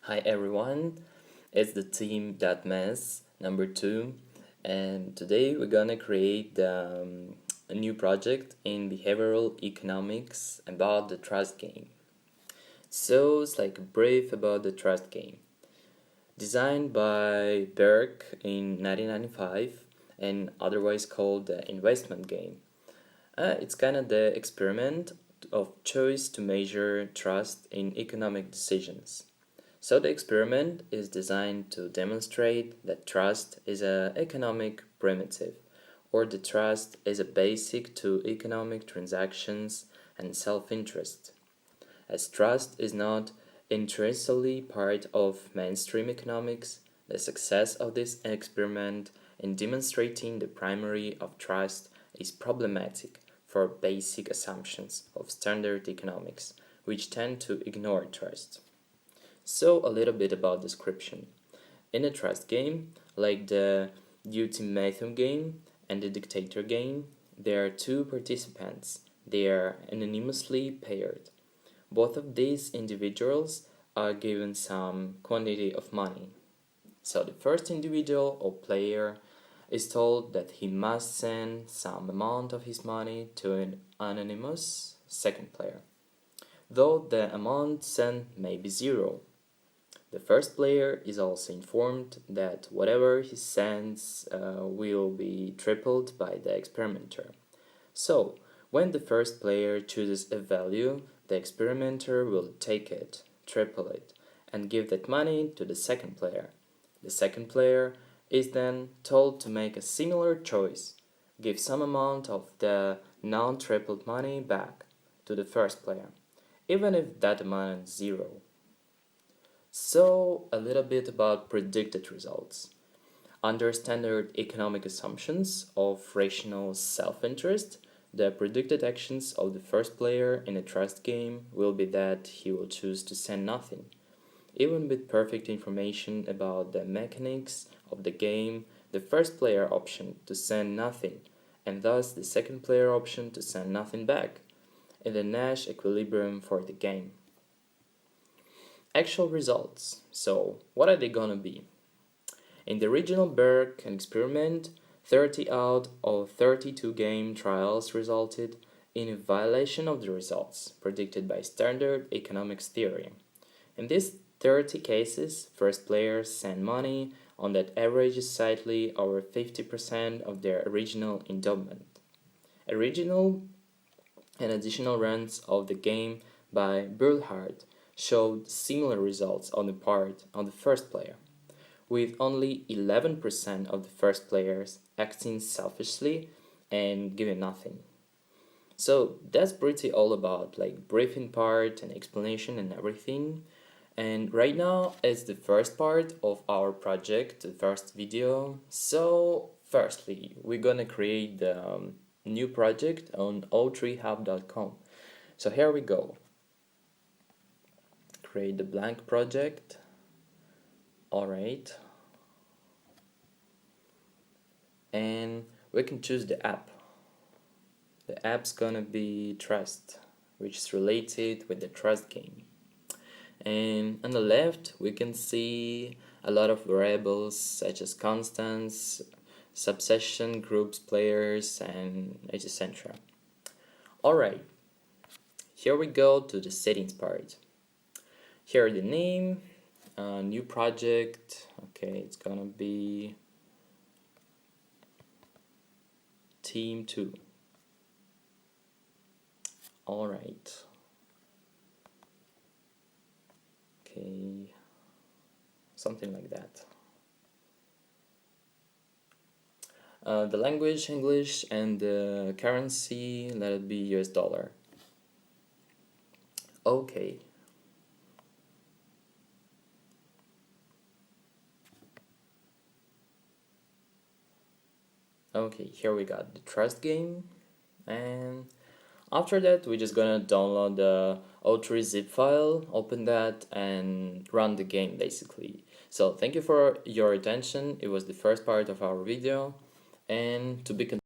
Hi everyone, it's the team Datmez number 2, and today we're gonna create a new project in behavioral economics about the trust game. So it's like a brief about the trust game. Designed by Berg in 1995 and otherwise called the investment game. It's kind of the experiment of choice to measure trust in economic decisions. So the experiment is designed to demonstrate that trust is an economic primitive, or the trust is a basic to economic transactions and self-interest. As trust is not intrinsically part of mainstream economics, the success of this experiment in demonstrating the primary of trust is problematic for basic assumptions of standard economics, which tend to ignore trust. So a little bit about description. In a trust game, like the ultimatum game and the dictator game, there are two participants. They are anonymously paired. Both of these individuals are given some quantity of money. So the first individual or player is told that he must send some amount of his money to an anonymous second player, though the amount sent may be zero. The first player is also informed that whatever he sends will be tripled by the experimenter. So, when the first player chooses a value, the experimenter will take it, triple it, and give that money to the second player. The second player is then told to make a similar choice, give some amount of the non-tripled money back to the first player, even if that amount is zero. So, a little bit about predicted results. Under standard economic assumptions of rational self-interest, the predicted actions of the first player in a trust game will be that he will choose to send nothing. Even with perfect information about the mechanics of the game, the first player option to send nothing, and thus the second player option to send nothing back, in the Nash equilibrium for the game. Actual results. So, what are they gonna be? In the original Berg experiment, 30 out of 32 game trials resulted in a violation of the results predicted by standard economics theory. In these 30 cases, first players send money on that averages slightly over 50% of their original endowment. Original and additional runs of the game by Burlhard showed similar results on the part of the first player, with only 11% of the first players acting selfishly and giving nothing. So that's pretty all about like briefing part and explanation and everything. And right now it's the first part of our project, the first video. So firstly, we're gonna create the new project on otreehub.com. So here we go. Create the blank project. Alright. And we can choose the app. The app's gonna be Trust, which is related with the Trust game. And on the left, we can see a lot of variables such as constants, subsession, groups, players, and etc. Alright, here we go to the settings part. Here the name, new project, okay, it's gonna be Team 2. Alright. Okay, something like that. The language English and the currency, let it be US dollar. Okay. Okay, here we got the trust game, and after that we're just gonna download the oTree zip file, open that and run the game basically. So thank you for your attention. It was the first part of our video, and to be continued.